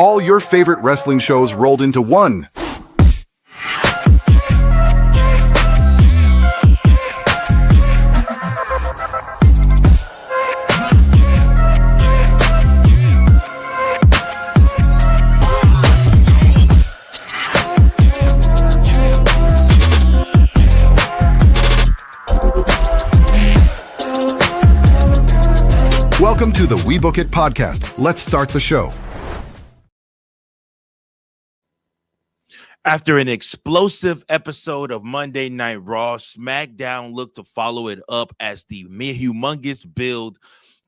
All your favorite wrestling shows rolled into one. Welcome to the We Book It podcast. Let's start the show. After an explosive episode of Monday Night Raw, SmackDown looked to follow it up as the humongous build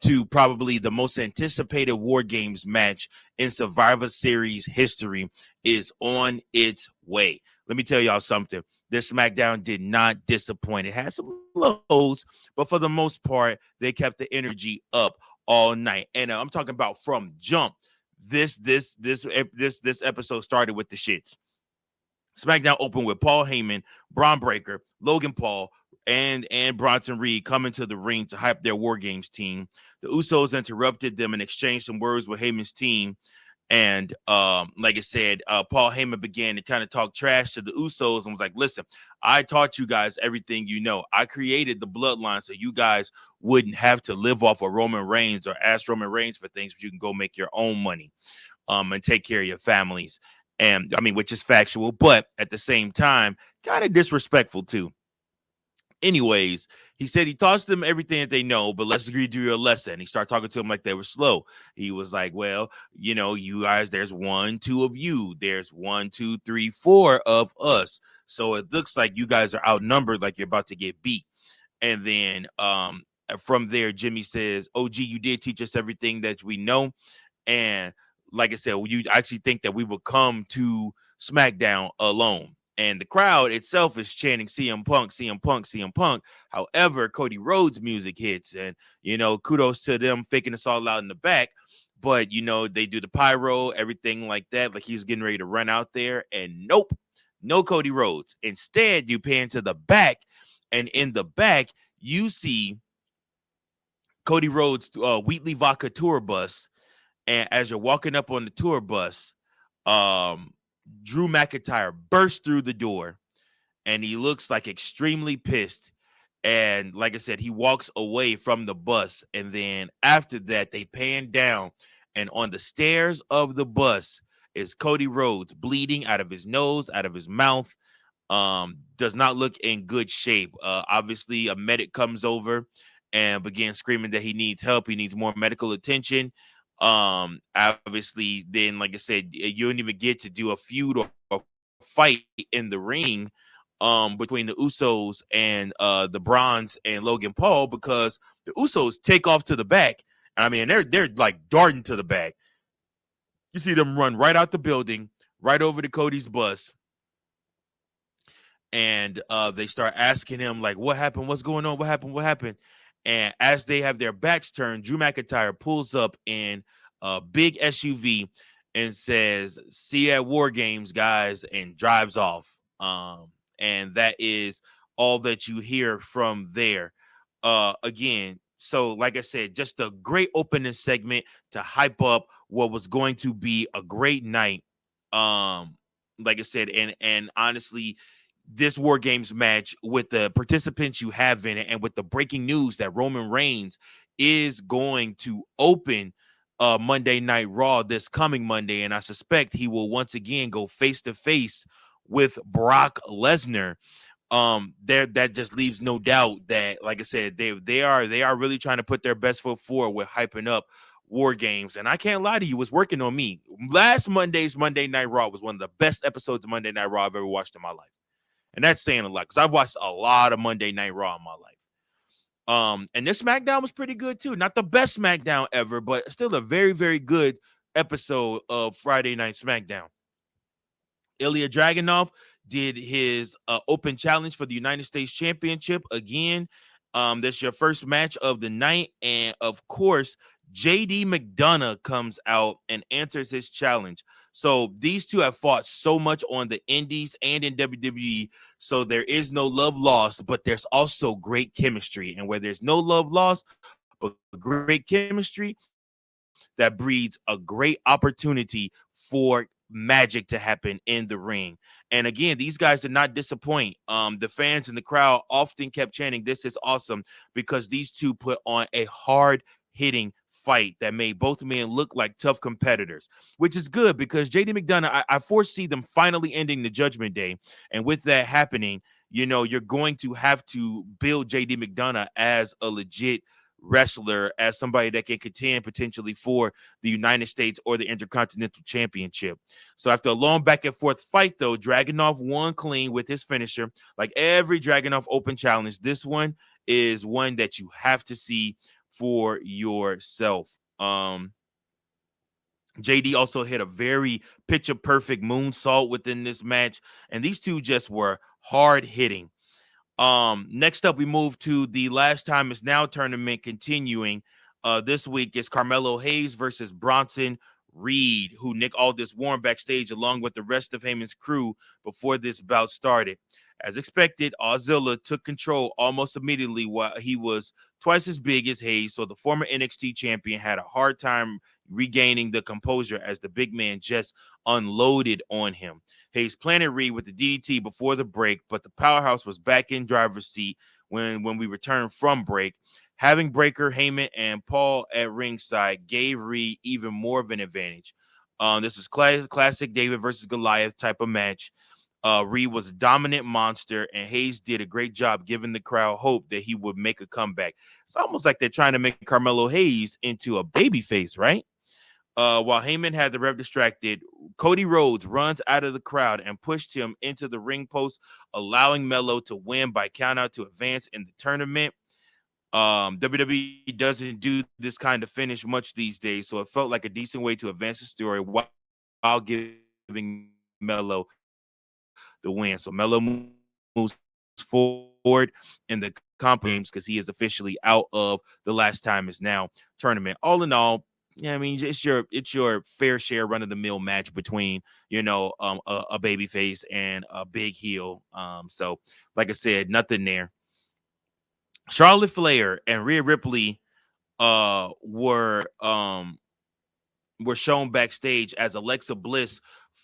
to probably the most anticipated War Games match in Survivor Series history is on its way. Let me tell y'all something. This SmackDown did not disappoint. It had some lows, but for the most part, they kept the energy up all night. And I'm talking about from jump. This episode started with the shits. SmackDown opened with Paul Heyman, Braun Breaker, Logan Paul, and Bronson Reed coming to the ring to hype their War Games team. The Usos interrupted them and exchanged some words with Heyman's team. And like I said, Paul Heyman began to kind of talk trash to the Usos and was like, listen, I taught you guys everything you know. I created the bloodline so you guys wouldn't have to live off of Roman Reigns or ask Roman Reigns for things, but you can go make your own money and take care of your families. And I mean, which is factual, but at the same time, kind of disrespectful too. Anyways, he said he taught them everything that they know, but let's agree to do your lesson. He started talking to them like they were slow. He was like, well, you know, you guys, there's 1, 2 of you. There's 1, 2, 3, 4 of us. So it looks like you guys are outnumbered, like you're about to get beat. And then from there, Jimmy says, OG, you did teach us everything that we know. And like I said, you actually think that we will come to SmackDown alone. And the crowd itself is chanting CM Punk, CM Punk, CM Punk. However, Cody Rhodes music hits. And, you know, kudos to them faking us all out in the back. But, you know, they do the pyro, everything like that. Like he's getting ready to run out there. And nope, no Cody Rhodes. Instead, you pan to the back. And in the back, you see Cody Rhodes' Wheatley Vodka tour bus. And as you're walking up on the tour bus, Drew McIntyre bursts through the door and he looks like extremely pissed. And like I said, he walks away from the bus. And then after that, they pan down and on the stairs of the bus is Cody Rhodes bleeding out of his nose, out of his mouth. Does not look in good shape. Obviously, a medic comes over and begins screaming that he needs help. He needs more medical attention. Obviously, then, like I said, you don't even get to do a feud or a fight in the ring between the Usos and the Bronze and Logan Paul because the Usos take off to the back. I mean, they're like darting to the back. You see them run right out the building, right over to Cody's bus. And they start asking him, like, what happened? What's going on? What happened? What happened? And as they have their backs turned, Drew McIntyre pulls up in a big SUV and says, see you at War Games, guys, and drives off. And that is all that you hear from there. Again, so like I said, just a great opening segment to hype up what was going to be a great night. Like I said, and honestly, this War Games match with the participants you have in it and with the breaking news that Roman Reigns is going to open Monday Night Raw this coming Monday. And I suspect he will once again go face to face with Brock Lesnar. That just leaves no doubt that, like I said, they are really trying to put their best foot forward with hyping up War Games. And I can't lie to you, it's working on me. Last Monday's Monday Night Raw was one of the best episodes of Monday Night Raw I've ever watched in my life. And that's saying a lot because I've watched a lot of Monday Night Raw in my life. And this SmackDown was pretty good too. Not the best SmackDown ever, but still a very, very good episode of Friday Night SmackDown. Ila Dragunov did his open challenge for the United States Championship again. That's your first match of the night. And of course, JD McDonagh comes out and answers his challenge. So these two have fought so much on the indies and in WWE. So there is no love lost, but there's also great chemistry. And where there's no love lost, but great chemistry, that breeds a great opportunity for magic to happen in the ring. And again, these guys did not disappoint. The fans in the crowd often kept chanting, "This is awesome," because these two put on a hard hitting fight that made both men look like tough competitors, which is good because JD McDonagh, I foresee them finally ending the Judgment Day. And with that happening, you're going to have to build JD McDonagh as a legit wrestler, as somebody that can contend potentially for the United States or the Intercontinental Championship. So after a long back and forth fight, though, Dragunov won clean with his finisher. Like every Dragunov Open challenge, this one is one that you have to see for yourself. JD also hit a very picture perfect moonsault within this match, and these two just were hard hitting. Next up, we move to the Last Time Is Now tournament continuing. This week is Carmelo Hayes versus Bronson Reed, who Nick Aldis warned backstage along with the rest of Heyman's crew before this bout started. As expected, Ozilla took control almost immediately while he was twice as big as Hayes, so the former NXT champion had a hard time regaining the composure as the big man just unloaded on him. Hayes planted Reed with the DDT before the break, but the powerhouse was back in driver's seat when we returned from break. Having Breaker, Heyman, and Paul at ringside gave Reed even more of an advantage. This was classic David versus Goliath type of match. Reed was a dominant monster, and Hayes did a great job giving the crowd hope that he would make a comeback. It's almost like they're trying to make Carmelo Hayes into a babyface, right? While Heyman had the ref distracted, Cody Rhodes runs out of the crowd and pushed him into the ring post, allowing Melo to win by countout to advance in the tournament. WWE doesn't do this kind of finish much these days, so it felt like a decent way to advance the story while giving Melo the win. So Melo moves forward in the comp games because he is officially out of the Last Time Is Now tournament. All in all, yeah, I mean, it's your fair share run of the mill match between a babyface and a big heel. So like I said, nothing there. Charlotte Flair and Rhea Ripley were shown backstage as Alexa Bliss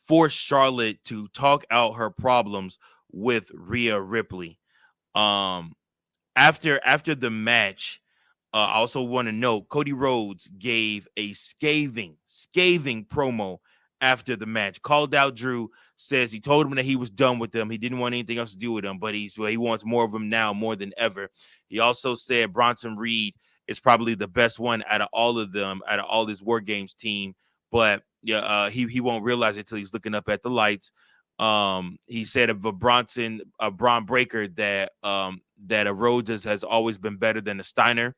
forced Charlotte to talk out her problems with Rhea Ripley. After the match, I also want to note Cody Rhodes gave a scathing promo after the match. Called out Drew, says he told him that he was done with them. He didn't want anything else to do with him, but he wants more of him now more than ever. He also said Bronson Reed is probably the best one out of all of them, out of all his War Games team. But he won't realize it till he's looking up at the lights. He said of a Braun Breaker that a Rhodes has always been better than a Steiner.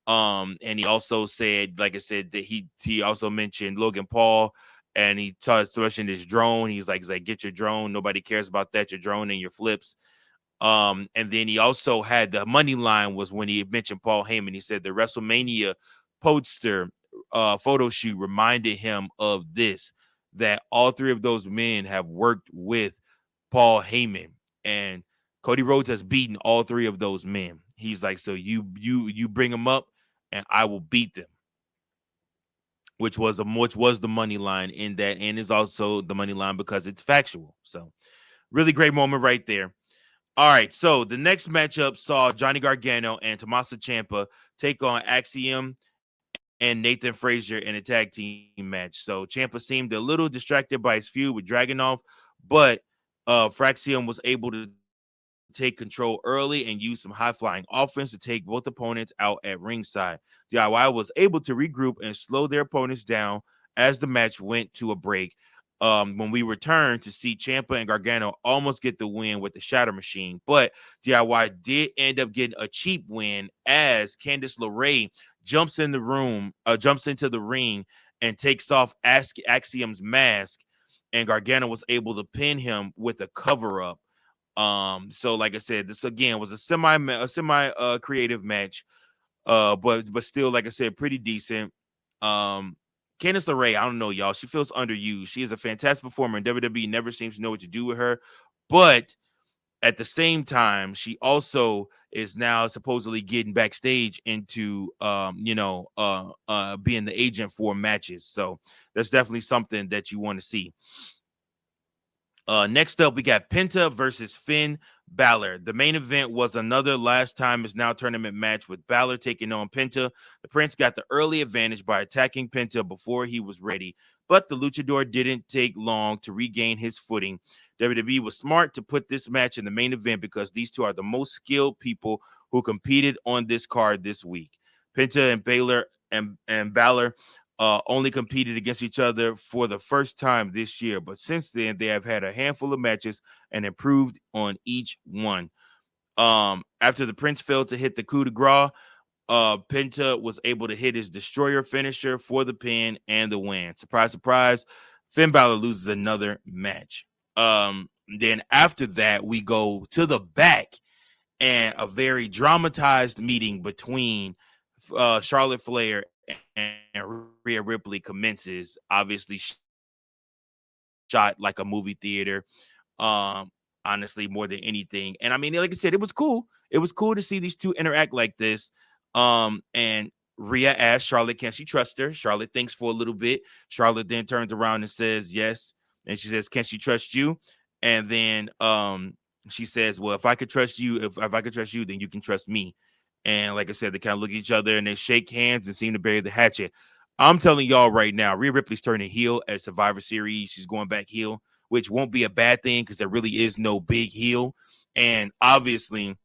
And he also said, like I said, that he also mentioned Logan Paul, and he mentioned his drone. He's like, get your drone. Nobody cares about that. Your drone and your flips. And then he also had the money line was when he mentioned Paul Heyman. He said the WrestleMania poster photo shoot reminded him of this, that all three of those men have worked with Paul Heyman, and Cody Rhodes has beaten all three of those men. He's like, so you bring them up and I will beat them, which was the money line in that, and is also the money line because it's factual. So really great moment right there. All right, so the next matchup saw Johnny Gargano and Tommaso Ciampa take on Axiom and Nathan Frazier in a tag team match. So Ciampa seemed a little distracted by his feud with Dragunov, but Fraxium was able to take control early and use some high-flying offense to take both opponents out at ringside. DIY was able to regroup and slow their opponents down as the match went to a break. When we returned to see Ciampa and Gargano almost get the win with the Shatter Machine, but DIY did end up getting a cheap win as Candice LeRae jumps into the ring and takes off Axiom's mask, and Gargano was able to pin him with a cover-up. So like I said, this again was a semi creative match, but still, like I said, pretty decent. Candice LeRae, I don't know, y'all. She feels underused. She is a fantastic performer, and WWE never seems to know what to do with her. But at the same time, she also is now supposedly getting backstage into being the agent for matches. So that's definitely something that you want to see. Next up, we got Penta versus Finn Balor. The main event was another last time is now tournament match with Balor taking on Penta. The Prince got the early advantage by attacking Penta before he was ready, but the luchador didn't take long to regain his footing. WWE was smart to put this match in the main event because these two are the most skilled people who competed on this card this week. Penta and Balor only competed against each other for the first time this year, but since then they have had a handful of matches and improved on each one. After the Prince failed to hit the coup de grace, Penta was able to hit his destroyer finisher for the pin and the win. Surprise, surprise, Finn Balor loses another match. Then after that, we go to the back and a very dramatized meeting between Charlotte Flair and Rhea Ripley commences. Obviously shot like a movie theater, honestly, more than anything. And I mean, like I said, it was cool. It was cool to see these two interact like this. And Rhea asked Charlotte, can she trust her? Charlotte thinks for a little bit. Charlotte then turns around and says yes. And she says, can she trust you? And then she says, well, if I could trust you, if I could trust you, then you can trust me. And like I said, they kind of look at each other and they shake hands and seem to bury the hatchet. I'm telling y'all right now, Rhea Ripley's turning heel at Survivor Series. She's going back heel, which won't be a bad thing because there really is no big heel. And obviously,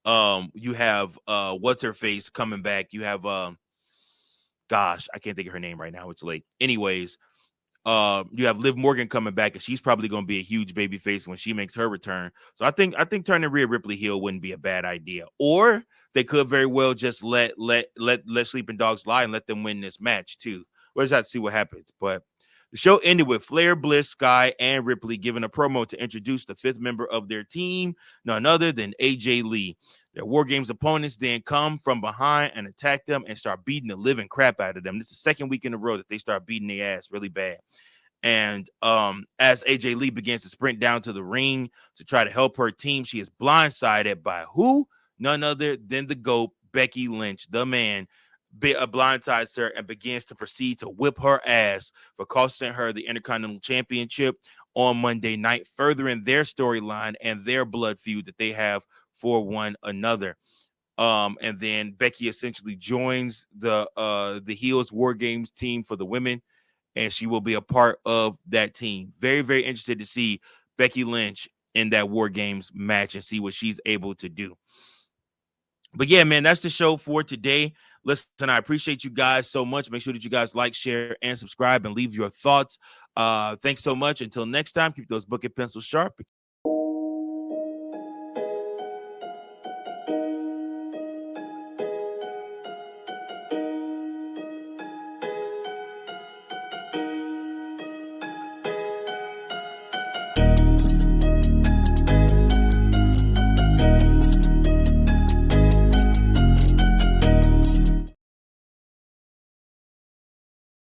you have what's her face coming back. You have gosh, I can't think of her name right now. It's late. Anyways, you have Liv Morgan coming back, and she's probably going to be a huge baby face when she makes her return. So I think turning Rhea Ripley heel wouldn't be a bad idea. Or they could very well just let sleeping dogs lie and let them win this match too. We'll just have to see what happens. But the show ended with Flair, Bliss, Sky, and Ripley giving a promo to introduce the fifth member of their team, none other than AJ Lee. Their War Games opponents then come from behind and attack them and start beating the living crap out of them. This is the second week in a row that they start beating their ass really bad. And as AJ Lee begins to sprint down to the ring to try to help her team, she is blindsided by who? None other than the GOAT, Becky Lynch, the man, blindsides her and begins to proceed to whip her ass for costing her the Intercontinental Championship on Monday night, furthering their storyline and their blood feud that they have for one another. And then Becky essentially joins the Heels War Games team for the women, and she will be a part of that team. Very, very interested to see Becky Lynch in that War Games match and see what she's able to do. But yeah, man, that's the show for today. Listen, I appreciate you guys so much. Make sure that you guys like, share, and subscribe and leave your thoughts. Thanks so much. Until next time, keep those book and pencils sharp.